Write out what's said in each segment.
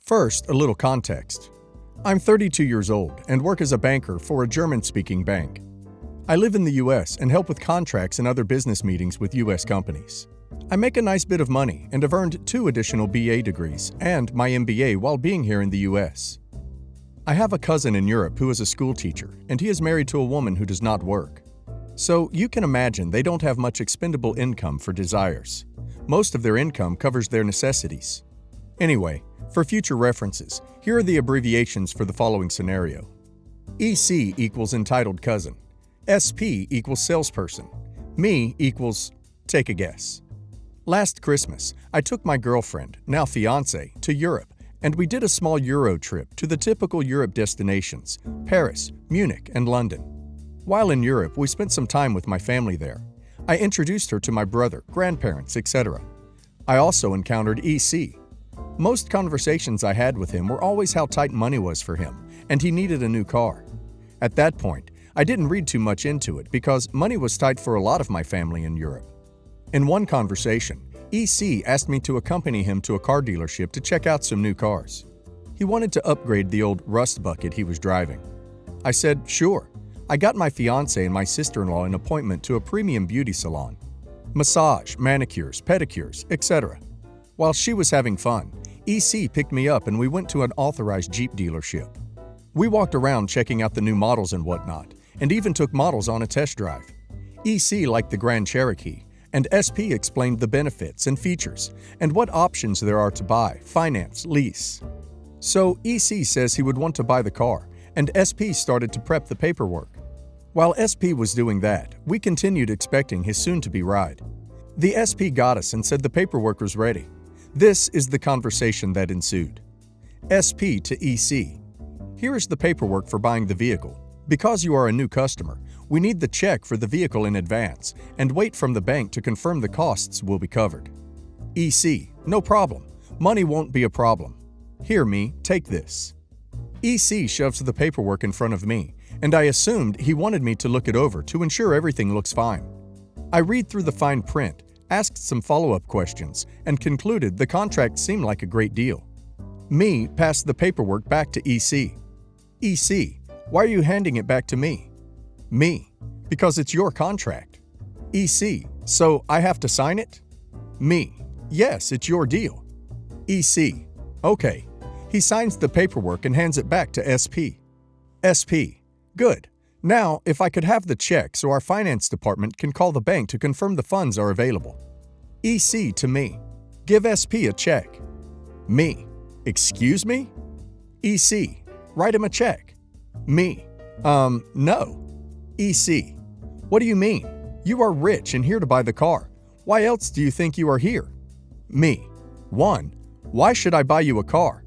First, a little context. I'm 32 years old and work as a banker for a German-speaking bank. I live in the US and help with contracts and other business meetings with US companies. I make a nice bit of money and have earned 2 additional BA degrees and my MBA while being here in the US. I have a cousin in Europe who is a school teacher, and he is married to a woman who does not work. So you can imagine they don't have much expendable income for desires. Most of their income covers their necessities. Anyway, for future references, here are the abbreviations for the following scenario. EC equals entitled cousin. SP equals salesperson. Me equals, take a guess. Last Christmas, I took my girlfriend, now fiancé, to Europe, and we did a small Euro trip to the typical Europe destinations, Paris, Munich, and London. While in Europe, we spent some time with my family there. I introduced her to my brother, grandparents, etc. I also encountered EC. Most conversations I had with him were always how tight money was for him, and he needed a new car. At that point, I didn't read too much into it because money was tight for a lot of my family in Europe. In one conversation, EC asked me to accompany him to a car dealership to check out some new cars. He wanted to upgrade the old rust bucket he was driving. I said, sure. I got my fiancé and my sister-in-law an appointment to a premium beauty salon. Massage, manicures, pedicures, etc. While she was having fun, EC picked me up and we went to an authorized Jeep dealership. We walked around checking out the new models and whatnot, and even took models on a test drive. EC liked the Grand Cherokee, and SP explained the benefits and features, and what options there are to buy, finance, lease. So EC says he would want to buy the car, and SP started to prep the paperwork. While SP was doing that, we continued expecting his soon-to-be ride. The SP got us and said the paperwork was ready. This is the conversation that ensued. SP to EC. Here is the paperwork for buying the vehicle. Because you are a new customer, we need the check for the vehicle in advance and wait from the bank to confirm the costs will be covered. EC. No problem. Money won't be a problem. Here, me, take this. EC shoves the paperwork in front of me, and I assumed he wanted me to look it over to ensure everything looks fine. I read through the fine print, asked some follow-up questions, and concluded the contract seemed like a great deal. Me passed the paperwork back to EC. EC, why are you handing it back to me? Me, because it's your contract. EC, so I have to sign it? Me, yes, it's your deal. EC, okay. He signs the paperwork and hands it back to SP. SP, good. Now, if I could have the check so our finance department can call the bank to confirm the funds are available. EC to me, give SP a check. Me, excuse me? EC, write him a check. Me, no. EC, what do you mean? You are rich and here to buy the car. Why else do you think you are here? Me, 1. Why should I buy you a car?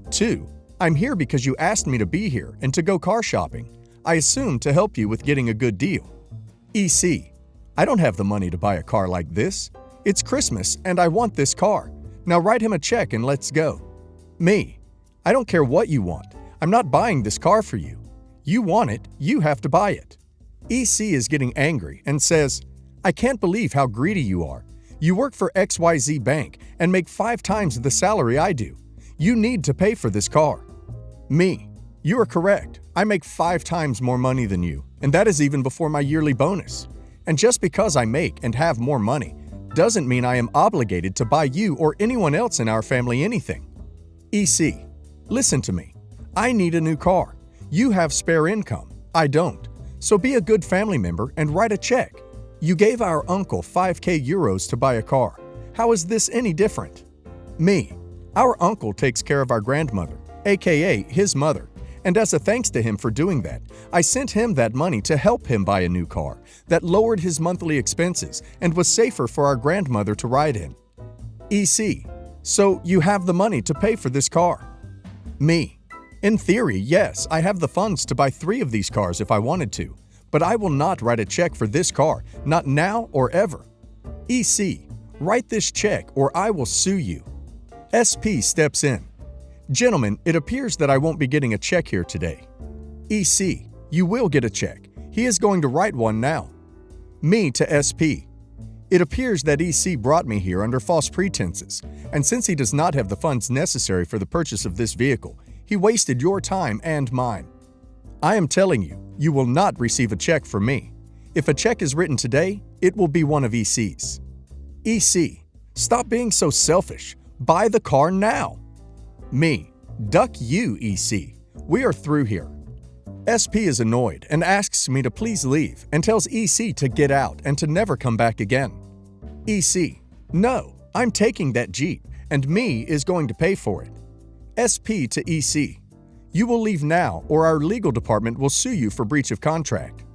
2. I'm here because you asked me to be here and to go car shopping. I assume to help you with getting a good deal. EC, I don't have the money to buy a car like this. It's Christmas and I want this car. Now write him a check and let's go. Me, I don't care what you want. I'm not buying this car for you. You want it, you have to buy it. EC is getting angry and says, I can't believe how greedy you are. You work for XYZ Bank and make 5 times the salary I do. You need to pay for this car. Me, you are correct. I make 5 times more money than you, and that is even before my yearly bonus. And just because I make and have more money doesn't mean I am obligated to buy you or anyone else in our family anything. EC, listen to me. I need a new car. You have spare income. I don't. So be a good family member and write a check. You gave our uncle 5k euros to buy a car. How is this any different? Me, our uncle takes care of our grandmother, aka his mother. And as a thanks to him for doing that, I sent him that money to help him buy a new car that lowered his monthly expenses and was safer for our grandmother to ride in. EC, so you have the money to pay for this car? Me, in theory, yes, I have the funds to buy 3 of these cars if I wanted to, but I will not write a check for this car, not now or ever. EC, write this check or I will sue you. SP steps in. Gentlemen, it appears that I won't be getting a check here today. EC, you will get a check. He is going to write one now. Me to SP. It appears that EC brought me here under false pretenses, and since he does not have the funds necessary for the purchase of this vehicle, he wasted your time and mine. I am telling you, you will not receive a check from me. If a check is written today, it will be one of EC's. EC, stop being so selfish. Buy the car now. Me, duck you, EC. We are through here. SP is annoyed and asks me to please leave and tells EC to get out and to never come back again. EC, no, I'm taking that Jeep and me is going to pay for it. SP to EC, you will leave now or our legal department will sue you for breach of contract.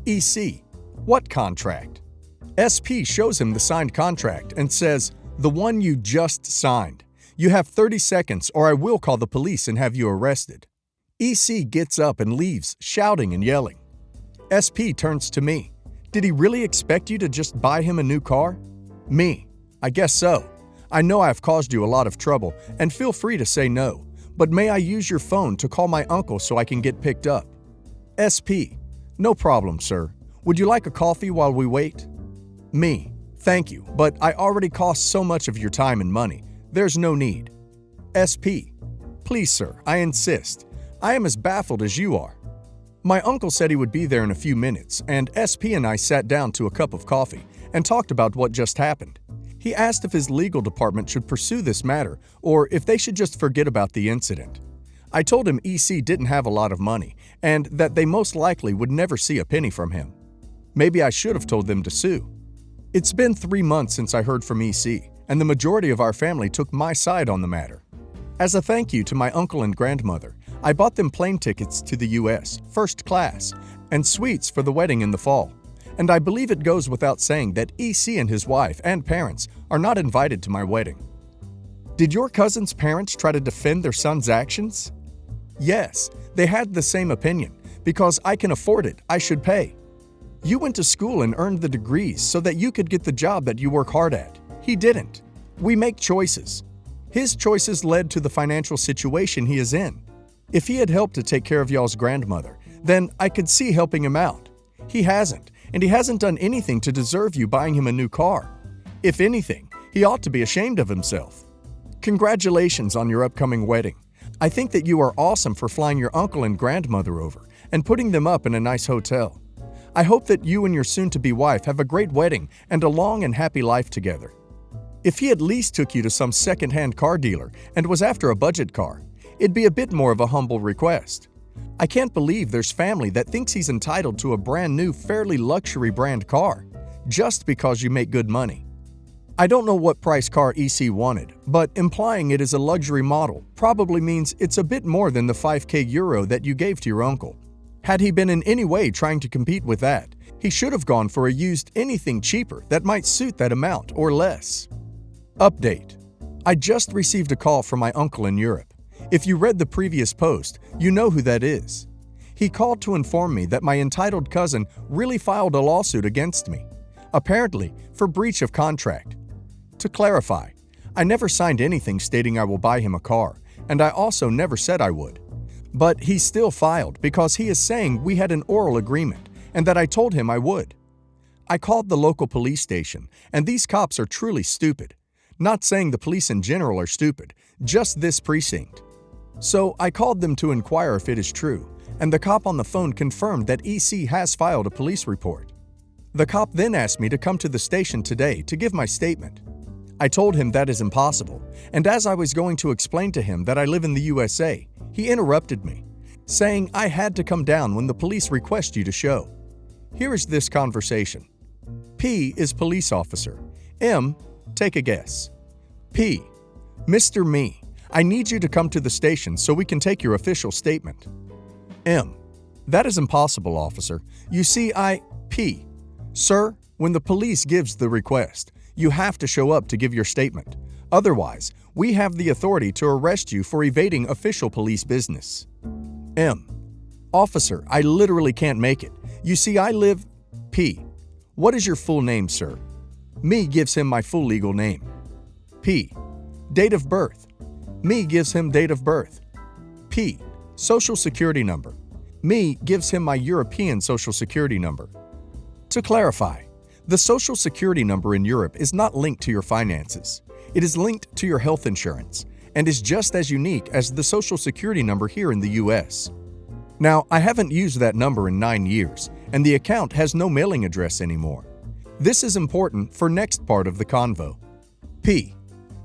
EC, what contract? SP shows him the signed contract and says, the one you just signed. You have 30 seconds or I will call the police and have you arrested. EC gets up and leaves, shouting and yelling. SP turns to me. Did he really expect you to just buy him a new car? Me, I guess so. I know I have caused you a lot of trouble and feel free to say no, but may I use your phone to call my uncle so I can get picked up? SP, no problem, sir. Would you like a coffee while we wait? Me, thank you, but I already cost so much of your time and money. There's no need. SP, please, sir, I insist. I am as baffled as you are. My uncle said he would be there in a few minutes, and SP and I sat down to a cup of coffee and talked about what just happened. He asked if his legal department should pursue this matter or if they should just forget about the incident. I told him EC didn't have a lot of money and that they most likely would never see a penny from him. Maybe I should have told them to sue. It's been 3 months since I heard from EC, and the majority of our family took my side on the matter. As a thank you to my uncle and grandmother, I bought them plane tickets to the US, first class, and suites for the wedding in the fall. And I believe it goes without saying that EC and his wife and parents are not invited to my wedding. Did your cousin's parents try to defend their son's actions? Yes, they had the same opinion. Because I can afford it, I should pay. You went to school and earned the degrees so that you could get the job that you work hard at. He didn't. We make choices. His choices led to the financial situation he is in. If he had helped to take care of y'all's grandmother, then I could see helping him out. He hasn't, and he hasn't done anything to deserve you buying him a new car. If anything, he ought to be ashamed of himself. Congratulations on your upcoming wedding. I think that you are awesome for flying your uncle and grandmother over and putting them up in a nice hotel. I hope that you and your soon-to-be wife have a great wedding and a long and happy life together. If he at least took you to some second-hand car dealer and was after a budget car, it'd be a bit more of a humble request. I can't believe there's family that thinks he's entitled to a brand new, fairly luxury brand car, just because you make good money. I don't know what price car EC wanted, but implying it is a luxury model probably means it's a bit more than the 5k euro that you gave to your uncle. Had he been in any way trying to compete with that, he should have gone for a used anything cheaper that might suit that amount or less. Update. I just received a call from my uncle in Europe. If you read the previous post, you know who that is. He called to inform me that my entitled cousin really filed a lawsuit against me, apparently for breach of contract. To clarify, I never signed anything stating I will buy him a car, and I also never said I would. But he still filed because he is saying we had an oral agreement and that I told him I would. I called the local police station, and these cops are truly stupid. Not saying the police in general are stupid, just this precinct. So I called them to inquire if it is true, and the cop on the phone confirmed that EC has filed a police report. The cop then asked me to come to the station today to give my statement. I told him that is impossible, and as I was going to explain to him that I live in the USA, he interrupted me, saying I had to come down when the police request you to show. Here is this conversation. P is police officer. M, take a guess. P, Mr. Me, I need you to come to the station so we can take your official statement. M, that is impossible, officer. You see, P, sir, when the police gives the request, you have to show up to give your statement. Otherwise, we have the authority to arrest you for evading official police business. M, officer, I literally can't make it. You see, I live… P, what is your full name, sir? Me gives him my full legal name. P, date of birth. Me gives him date of birth. P, social security number. Me gives him my European social security number. To clarify, The Social Security number in Europe is not linked to your finances. It is linked to your health insurance and is just as unique as the Social Security number here in the US. Now, I haven't used that number in 9 years, and the account has no mailing address anymore. This is important for next part of the convo. P.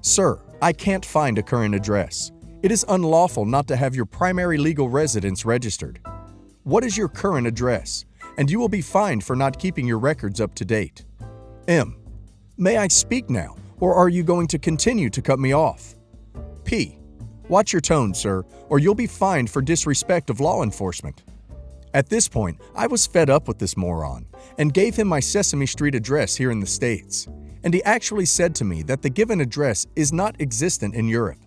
Sir, I can't find a current address. It is unlawful not to have your primary legal residence registered. What is your current address? And you will be fined for not keeping your records up to date. M. May I speak now, or are you going to continue to cut me off? P. Watch your tone, sir, or you'll be fined for disrespect of law enforcement. At this point, I was fed up with this moron and gave him my Sesame Street address here in the States, and he actually said to me that the given address is not existent in Europe.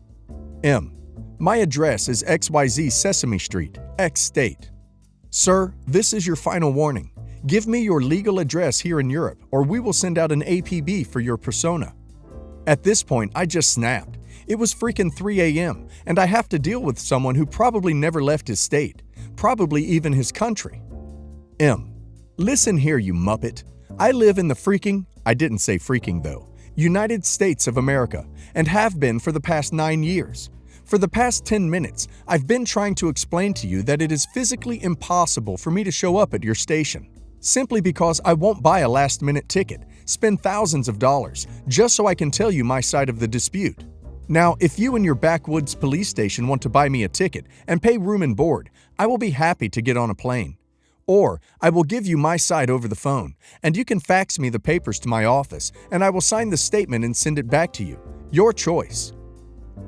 M. My address is XYZ Sesame Street, X state. Sir, this is your final warning. Give me your legal address here in Europe, or we will send out an APB for your persona. At this point, I just snapped. It was freaking 3 a.m., and I have to deal with someone who probably never left his state, probably even his country. M. Listen here, you muppet. I live in the I didn't say freaking though, United States of America, and have been for the past 9 years. For the past 10 minutes, I've been trying to explain to you that it is physically impossible for me to show up at your station, simply because I won't buy a last-minute ticket, spend thousands of dollars, just so I can tell you my side of the dispute. Now, if you and your backwoods police station want to buy me a ticket and pay room and board, I will be happy to get on a plane. Or, I will give you my side over the phone, and you can fax me the papers to my office, and I will sign the statement and send it back to you. Your choice.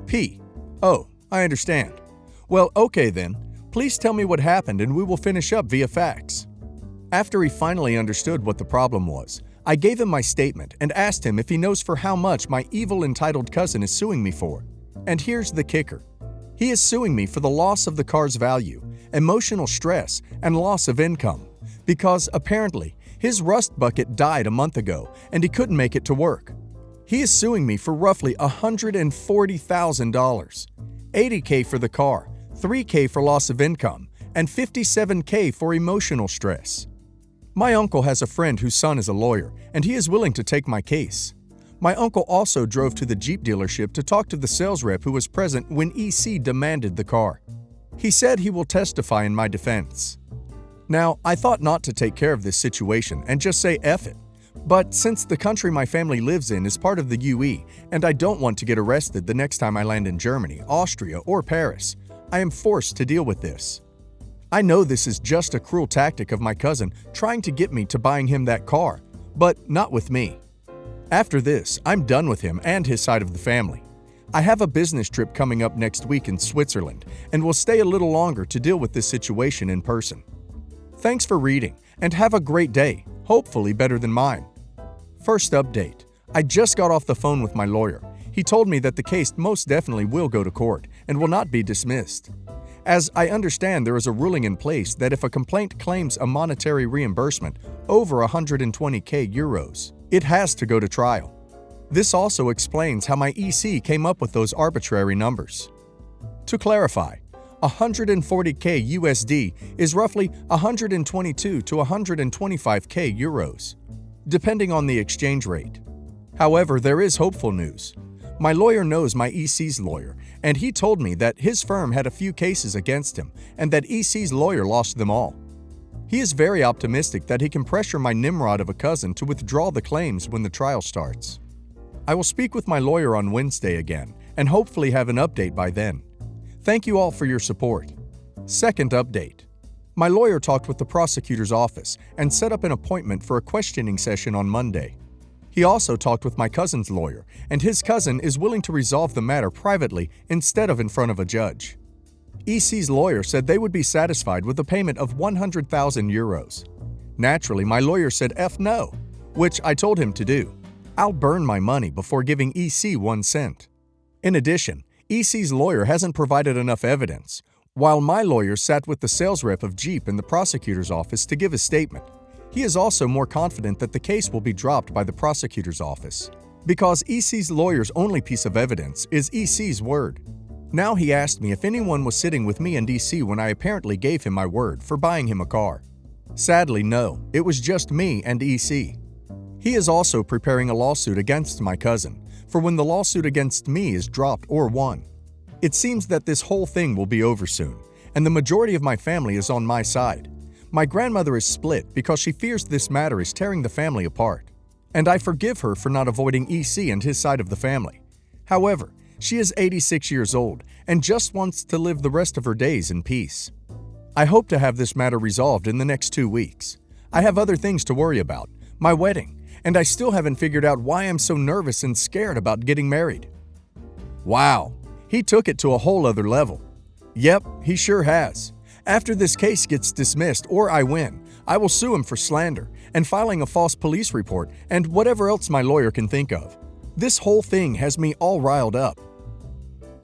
P. Oh, I understand. Well, okay then. Please tell me what happened and we will finish up via fax. After he finally understood what the problem was, I gave him my statement and asked him if he knows for how much my evil entitled cousin is suing me for. And here's the kicker. He is suing me for the loss of the car's value, emotional stress, and loss of income, because apparently his rust bucket died a month ago and he couldn't make it to work. He is suing me for roughly $140,000, $80K for the car, $3K for loss of income, and $57K for emotional stress. My uncle has a friend whose son is a lawyer, and he is willing to take my case. My uncle also drove to the Jeep dealership to talk to the sales rep who was present when EC demanded the car. He said he will testify in my defense. Now, I thought not to take care of this situation and just say F it. But since the country my family lives in is part of the UE, and I don't want to get arrested the next time I land in Germany, Austria, or Paris, I am forced to deal with this. I know this is just a cruel tactic of my cousin trying to get me to buying him that car, but not with me. After this, I'm done with him and his side of the family. I have a business trip coming up next week in Switzerland, and will stay a little longer to deal with this situation in person. Thanks for reading, and have a great day, hopefully better than mine. First update. I just got off the phone with my lawyer. He told me that the case most definitely will go to court and will not be dismissed. As I understand, there is a ruling in place that if a complaint claims a monetary reimbursement over 120k euros, it has to go to trial. This also explains how my EC came up with those arbitrary numbers. To clarify, 140k USD is roughly 122 to 125k euros, depending on the exchange rate. However, there is hopeful news. My lawyer knows my EC's lawyer, and he told me that his firm had a few cases against him and that EC's lawyer lost them all. He is very optimistic that he can pressure my Nimrod of a cousin to withdraw the claims when the trial starts. I will speak with my lawyer on Wednesday again and hopefully have an update by then. Thank you all for your support. Second update. My lawyer talked with the prosecutor's office and set up an appointment for a questioning session on Monday. He also talked with my cousin's lawyer, and his cousin is willing to resolve the matter privately instead of in front of a judge. EC's lawyer said they would be satisfied with a payment of 100,000 euros. Naturally, my lawyer said F no, which I told him to do. I'll burn my money before giving EC 1 cent. In addition, EC's lawyer hasn't provided enough evidence, while my lawyer sat with the sales rep of Jeep in the prosecutor's office to give a statement. He is also more confident that the case will be dropped by the prosecutor's office, because EC's lawyer's only piece of evidence is EC's word. Now he asked me if anyone was sitting with me and EC when I apparently gave him my word for buying him a car. Sadly, no, it was just me and EC. He is also preparing a lawsuit against my cousin for when the lawsuit against me is dropped or won. It seems that this whole thing will be over soon, and the majority of my family is on my side. My grandmother is split because she fears this matter is tearing the family apart, and I forgive her for not avoiding EC and his side of the family. However, she is 86 years old and just wants to live the rest of her days in peace. I hope to have this matter resolved in the next 2 weeks. I have other things to worry about, my wedding, and I still haven't figured out why I'm so nervous and scared about getting married. Wow, he took it to a whole other level. Yep, he sure has. After this case gets dismissed or I win, I will sue him for slander and filing a false police report and whatever else my lawyer can think of. This whole thing has me all riled up.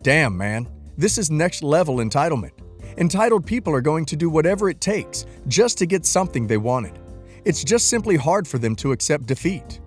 Damn, man, this is next level entitlement. Entitled people are going to do whatever it takes just to get something they wanted. It's just simply hard for them to accept defeat.